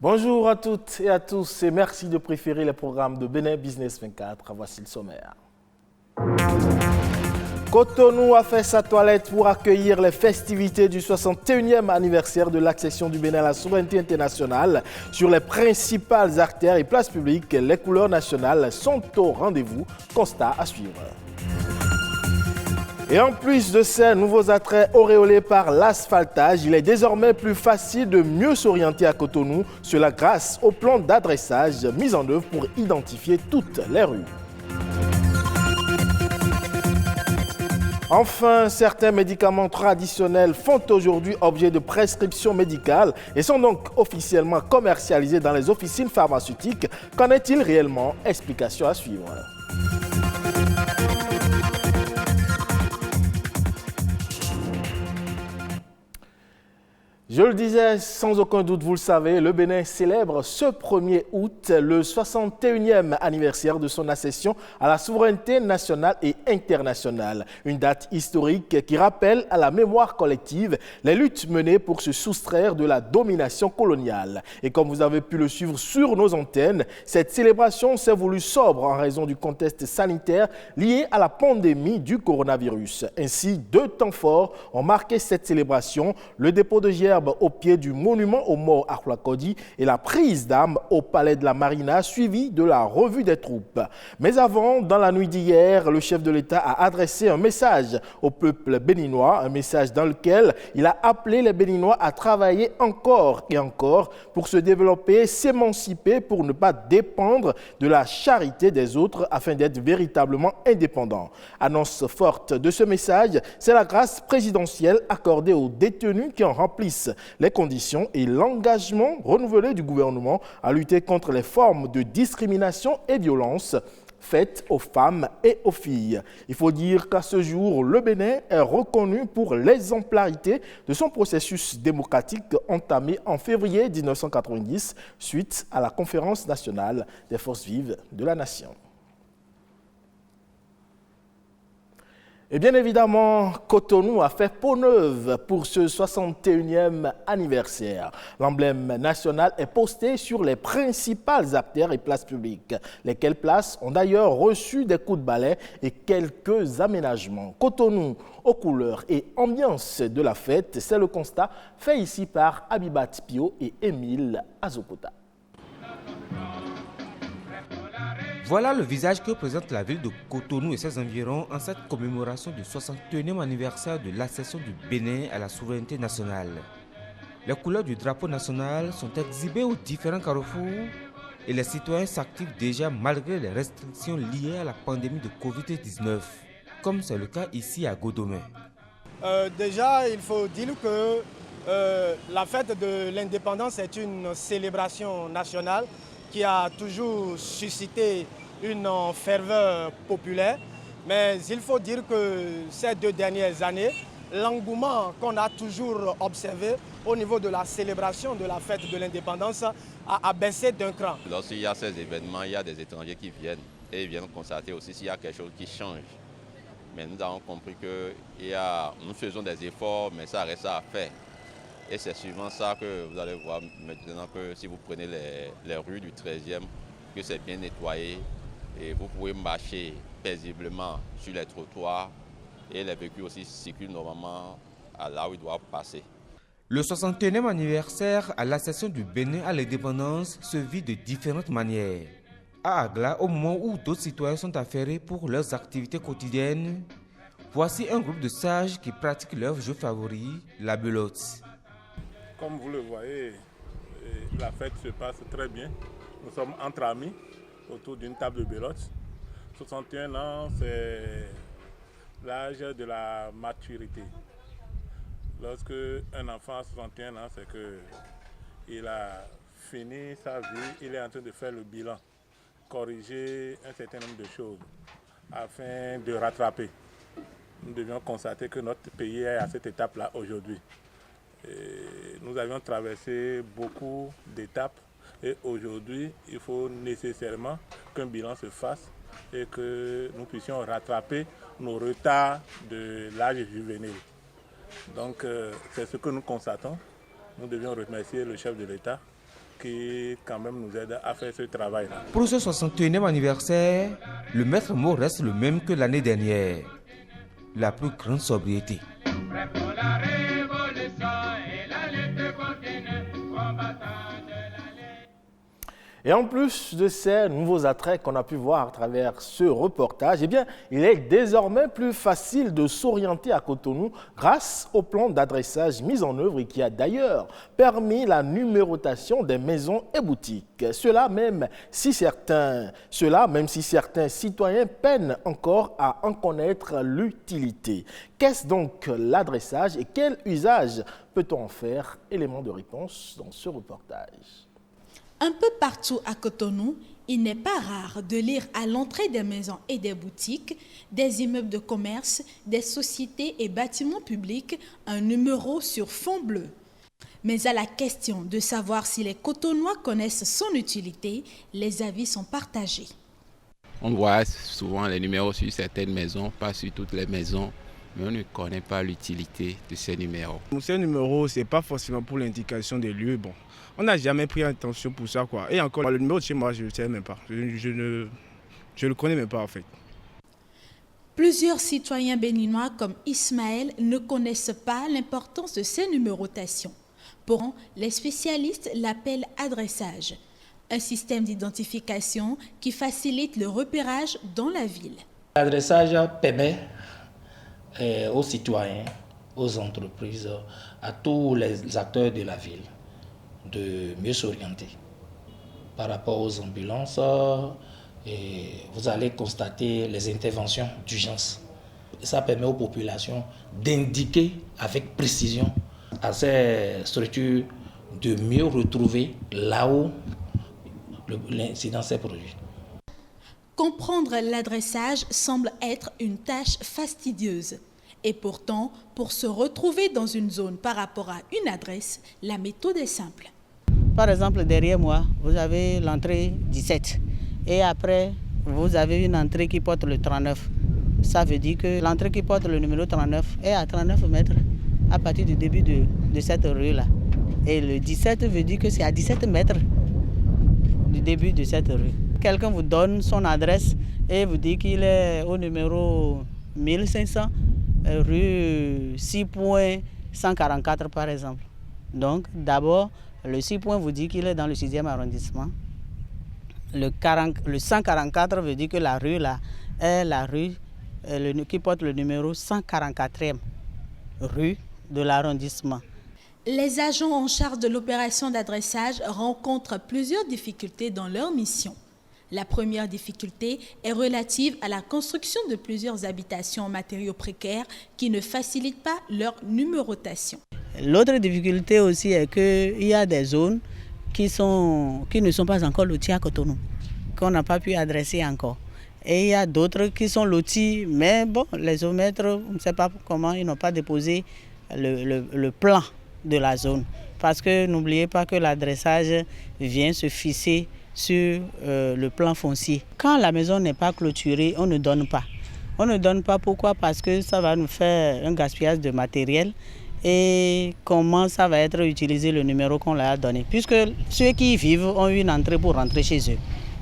Bonjour à toutes et à tous et merci de préférer les programmes de Bénin Business 24. Voici le sommaire. Cotonou a fait sa toilette pour accueillir les festivités du 61e anniversaire de l'accession du Bénin à la souveraineté internationale. Sur les principales artères et places publiques, les couleurs nationales sont au rendez-vous. Constat à suivre. Et en plus de ces nouveaux attraits auréolés par l'asphaltage, il est désormais plus facile de mieux s'orienter à Cotonou, cela grâce au plan d'adressage mis en œuvre pour identifier toutes les rues. Enfin, certains médicaments traditionnels font aujourd'hui objet de prescription médicale et sont donc officiellement commercialisés dans les officines pharmaceutiques. Qu'en est-il réellement? Explication à suivre. Je le disais, sans aucun doute, vous le savez, le Bénin célèbre ce 1er août le 61e anniversaire de son accession à la souveraineté nationale et internationale. Une date historique qui rappelle à la mémoire collective les luttes menées pour se soustraire de la domination coloniale. Et comme vous avez pu le suivre sur nos antennes, cette célébration s'est voulue sobre en raison du contexte sanitaire lié à la pandémie du coronavirus. Ainsi, 2 temps forts ont marqué cette célébration, le dépôt de gerbes au pied du monument aux morts à Khouakodi et la prise d'armes au palais de la Marina, suivie de la revue des troupes. Mais avant, dans la nuit d'hier, le chef de l'État a adressé un message au peuple béninois, un message dans lequel il a appelé les Béninois à travailler encore et encore pour se développer, s'émanciper, pour ne pas dépendre de la charité des autres afin d'être véritablement indépendants. Annonce forte de ce message, c'est la grâce présidentielle accordée aux détenus qui en remplissent les conditions et l'engagement renouvelé du gouvernement à lutter contre les formes de discrimination et violence faites aux femmes et aux filles. Il faut dire qu'à ce jour, le Bénin est reconnu pour l'exemplarité de son processus démocratique entamé en février 1990 suite à la Conférence nationale des forces vives de la nation. Et bien évidemment, Cotonou a fait peau neuve pour ce 61e anniversaire. L'emblème national est posté sur les principales artères et places publiques. Lesquelles places ont d'ailleurs reçu des coups de balai et quelques aménagements. Cotonou aux couleurs et ambiance de la fête, c'est le constat fait ici par Abibat Pio et Émile Azokota. Voilà le visage que présente la ville de Cotonou et ses environs en cette commémoration du 61e anniversaire de l'accession du Bénin à la souveraineté nationale. Les couleurs du drapeau national sont exhibées aux différents carrefours et les citoyens s'activent déjà malgré les restrictions liées à la pandémie de Covid-19, comme c'est le cas ici à Godomé. Déjà, il faut dire que la fête de l'indépendance est une célébration nationale qui a toujours suscité une ferveur populaire. Mais il faut dire que ces 2 dernières années, l'engouement qu'on a toujours observé au niveau de la célébration de la fête de l'indépendance a baissé d'un cran. Lorsqu'il y a ces événements, il y a des étrangers qui viennent et ils viennent constater aussi s'il y a quelque chose qui change. Mais nous avons compris que nous faisons des efforts, mais ça reste à faire. Et c'est suivant ça que vous allez voir maintenant que si vous prenez les rues du 13e, que c'est bien nettoyé et vous pouvez marcher paisiblement sur les trottoirs et les véhicules aussi circulent normalement à là où ils doivent passer. Le 61e anniversaire à l'accession du Bénin à l'indépendance se vit de différentes manières. À Agla, au moment où d'autres citoyens sont affairés pour leurs activités quotidiennes, voici un groupe de sages qui pratiquent leur jeu favori, la belote. Comme vous le voyez, la fête se passe très bien. Nous sommes entre amis autour d'une table de belote. 61 ans, c'est l'âge de la maturité. Lorsque un enfant a 61 ans, c'est qu'il a fini sa vie, il est en train de faire le bilan, corriger un certain nombre de choses afin de rattraper. Nous devions constater que notre pays est à cette étape-là aujourd'hui. Nous avions traversé beaucoup d'étapes et aujourd'hui, il faut nécessairement qu'un bilan se fasse et que nous puissions rattraper nos retards de l'âge juvénile. Donc, c'est ce que nous constatons. Nous devions remercier le chef de l'État qui quand même nous aident à faire ce travail-là. Pour ce 61e anniversaire, le maître mot reste le même que l'année dernière. La plus grande sobriété. Et en plus de ces nouveaux attraits qu'on a pu voir à travers ce reportage, eh bien, il est désormais plus facile de s'orienter à Cotonou grâce au plan d'adressage mis en œuvre et qui a d'ailleurs permis la numérotation des maisons et boutiques. Cela même si certains citoyens peinent encore à en connaître l'utilité. Qu'est-ce donc l'adressage et quel usage peut-on en faire? Élément de réponse dans ce reportage. Un peu partout à Cotonou, il n'est pas rare de lire à l'entrée des maisons et des boutiques, des immeubles de commerce, des sociétés et bâtiments publics, un numéro sur fond bleu. Mais à la question de savoir si les Cotonois connaissent son utilité, les avis sont partagés. On voit souvent les numéros sur certaines maisons, pas sur toutes les maisons, mais on ne connaît pas l'utilité de ces numéros. Ces numéros, ce n'est pas forcément pour l'indication des lieux. Bon, on n'a jamais pris attention pour ça, quoi. Et encore, le numéro de chez moi, je ne sais même pas. Je ne le connais même pas, en fait. Plusieurs citoyens béninois comme Ismaël ne connaissent pas l'importance de ces numérotations. Pourtant, les spécialistes l'appellent adressage, un système d'identification qui facilite le repérage dans la ville. L'adressage permet aux citoyens, aux entreprises, à tous les acteurs de la ville de mieux s'orienter par rapport aux ambulances. Et vous allez constater les interventions d'urgence. Ça permet aux populations d'indiquer avec précision à ces structures de mieux retrouver là où l'incident s'est produit. Comprendre l'adressage semble être une tâche fastidieuse. Et pourtant, pour se retrouver dans une zone par rapport à une adresse, la méthode est simple. Par exemple, derrière moi, vous avez l'entrée 17. Et après, vous avez une entrée qui porte le 39. Ça veut dire que l'entrée qui porte le numéro 39 est à 39 mètres à partir du début de cette rue-là. Et le 17 veut dire que c'est à 17 mètres du début de cette rue. Quelqu'un vous donne son adresse et vous dit qu'il est au numéro 1500, rue 6.144 par exemple. Donc d'abord, le 6 points vous dit qu'il est dans le 6e arrondissement. Le 144 veut dire que la rue là est la rue qui porte le numéro 144e rue de l'arrondissement. Les agents en charge de l'opération d'adressage rencontrent plusieurs difficultés dans leur mission. La première difficulté est relative à la construction de plusieurs habitations en matériaux précaires qui ne facilitent pas leur numérotation. L'autre difficulté aussi est qu'il y a des zones qui ne sont pas encore loties à Cotonou, qu'on n'a pas pu adresser encore. Et il y a d'autres qui sont lotis, mais bon, les géomètres, on ne sait pas comment, ils n'ont pas déposé le plan de la zone. Parce que n'oubliez pas que l'adressage vient se fixer sur le plan foncier. Quand la maison n'est pas clôturée, on ne donne pas. On ne donne pas, pourquoi? Parce que ça va nous faire un gaspillage de matériel. Et comment ça va être utilisé le numéro qu'on leur a donné. Puisque ceux qui y vivent ont une entrée pour rentrer chez eux,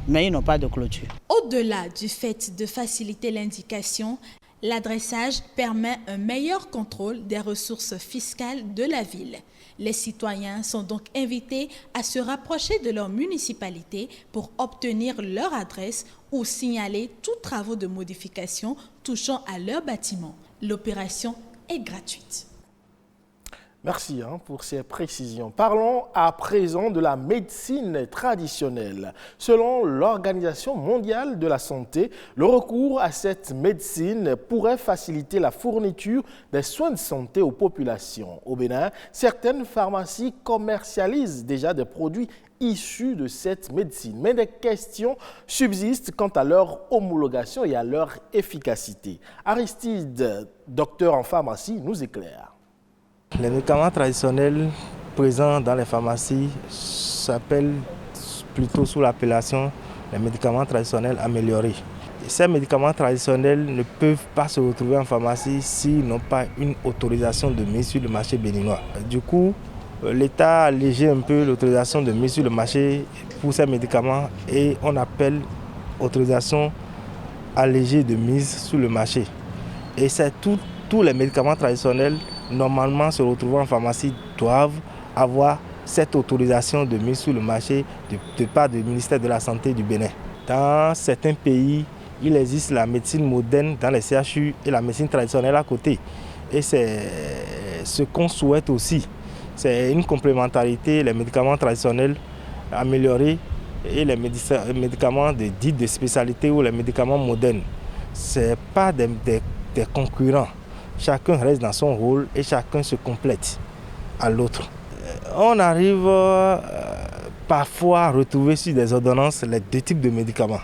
mais ils n'ont pas de clôture. Au-delà du fait de faciliter l'indication, l'adressage permet un meilleur contrôle des ressources fiscales de la ville. Les citoyens sont donc invités à se rapprocher de leur municipalité pour obtenir leur adresse ou signaler tous travaux de modification touchant à leur bâtiment. L'opération est gratuite. Merci pour ces précisions. Parlons à présent de la médecine traditionnelle. Selon l'Organisation mondiale de la santé, le recours à cette médecine pourrait faciliter la fourniture des soins de santé aux populations. Au Bénin, certaines pharmacies commercialisent déjà des produits issus de cette médecine. Mais des questions subsistent quant à leur homologation et à leur efficacité. Aristide, docteur en pharmacie, nous éclaire. Les médicaments traditionnels présents dans les pharmacies s'appellent plutôt sous l'appellation les médicaments traditionnels améliorés. Et ces médicaments traditionnels ne peuvent pas se retrouver en pharmacie s'ils n'ont pas une autorisation de mise sur le marché béninois. Du coup, l'État a allégé un peu l'autorisation de mise sur le marché pour ces médicaments et on appelle autorisation allégée de mise sur le marché. Et c'est tous les médicaments traditionnels, normalement se retrouvant en pharmacie, doivent avoir cette autorisation de mise sur le marché de part du ministère de la Santé du Bénin. Dans certains pays, il existe la médecine moderne dans les CHU et la médecine traditionnelle à côté. Et c'est ce qu'on souhaite aussi. C'est une complémentarité, les médicaments traditionnels améliorés et les médicaments dits de spécialité ou les médicaments modernes. Ce n'est pas des concurrents. Chacun reste dans son rôle et chacun se complète à l'autre. On arrive parfois à retrouver sur des ordonnances les deux types de médicaments.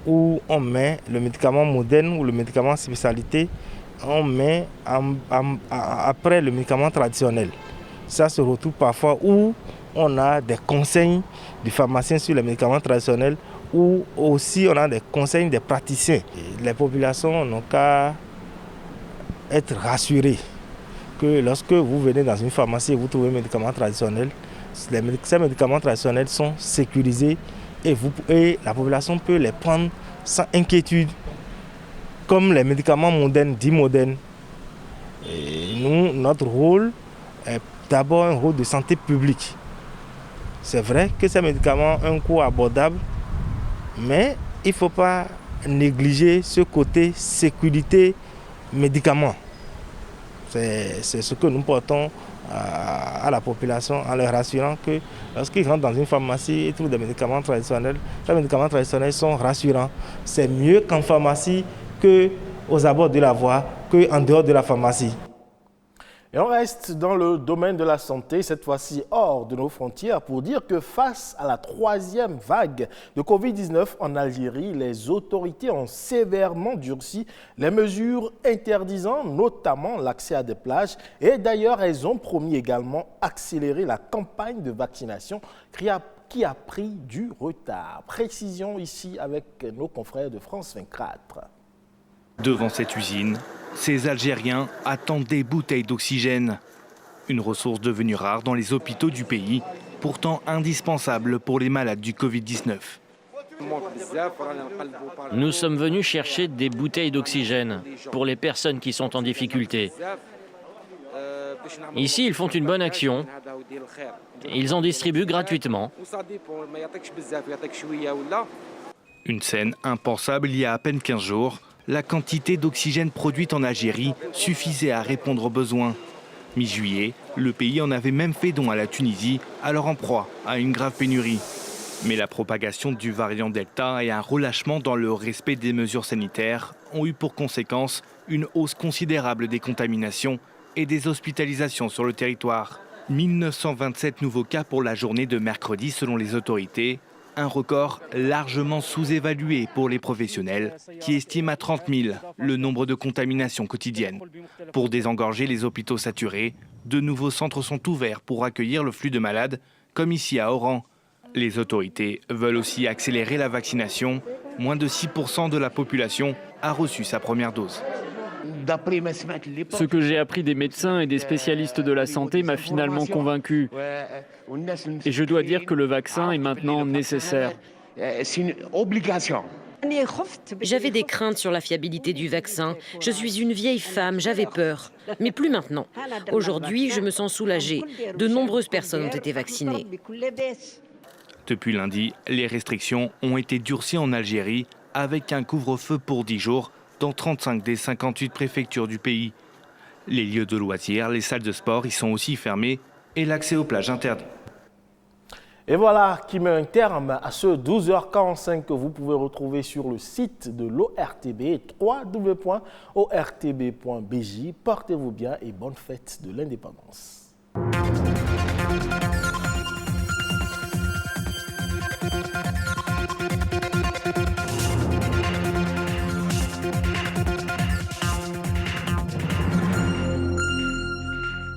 Où on met le médicament moderne ou le médicament spécialité, on met après le médicament traditionnel. Ça se retrouve parfois où on a des conseils du pharmacien sur les médicaments traditionnels ou aussi on a des conseils des praticiens. Les populations n'ont qu'à être rassurées que lorsque vous venez dans une pharmacie et vous trouvez un médicament traditionnel, ces médicaments traditionnels sont sécurisés et la population peut les prendre sans inquiétude, comme les médicaments modernes, dits modernes. Et nous, notre rôle est d'abord un rôle de santé publique. C'est vrai que ces médicaments ont un coût abordable, mais il ne faut pas négliger ce côté sécurité médicaments. C'est ce que nous portons à la population en leur rassurant que lorsqu'ils rentrent dans une pharmacie et trouvent des médicaments traditionnels, les médicaments traditionnels sont rassurants. C'est mieux qu'en pharmacie, qu'aux abords de la voie, qu'en dehors de la pharmacie. Et on reste dans le domaine de la santé, cette fois-ci hors de nos frontières, pour dire que face à la troisième vague de Covid-19 en Algérie, les autorités ont sévèrement durci les mesures interdisant notamment l'accès à des plages. Et d'ailleurs, elles ont promis également accélérer la campagne de vaccination qui a pris du retard. Précision ici avec nos confrères de France 24. Devant cette usine, ces Algériens attendent des bouteilles d'oxygène. Une ressource devenue rare dans les hôpitaux du pays, pourtant indispensable pour les malades du Covid-19. Nous sommes venus chercher des bouteilles d'oxygène pour les personnes qui sont en difficulté. Ici, ils font une bonne action. Ils en distribuent gratuitement. Une scène impensable il y a peine 15 jours. La quantité d'oxygène produite en Algérie suffisait à répondre aux besoins. Mi-juillet, le pays en avait même fait don à la Tunisie, alors en proie à une grave pénurie. Mais la propagation du variant Delta et un relâchement dans le respect des mesures sanitaires ont eu pour conséquence une hausse considérable des contaminations et des hospitalisations sur le territoire. 1927 nouveaux cas pour la journée de mercredi selon les autorités. Un record largement sous-évalué pour les professionnels qui estiment à 30 000 le nombre de contaminations quotidiennes. Pour désengorger les hôpitaux saturés, de nouveaux centres sont ouverts pour accueillir le flux de malades, comme ici à Oran. Les autorités veulent aussi accélérer la vaccination. Moins de 6% de la population a reçu sa première dose. Ce que j'ai appris des médecins et des spécialistes de la santé m'a finalement convaincu. Et je dois dire que le vaccin est maintenant nécessaire. C'est une obligation. J'avais des craintes sur la fiabilité du vaccin. Je suis une vieille femme, j'avais peur. Mais plus maintenant. Aujourd'hui, je me sens soulagée. De nombreuses personnes ont été vaccinées. Depuis lundi, les restrictions ont été durcies en Algérie avec un couvre-feu pour 10 jours dans 35 des 58 préfectures du pays. Les lieux de loisirs, les salles de sport y sont aussi fermés et l'accès aux plages interdit. Et voilà qui met un terme à ce 12h45 que vous pouvez retrouver sur le site de l'ORTB, www.ortb.bj. Portez-vous bien et bonne fête de l'indépendance.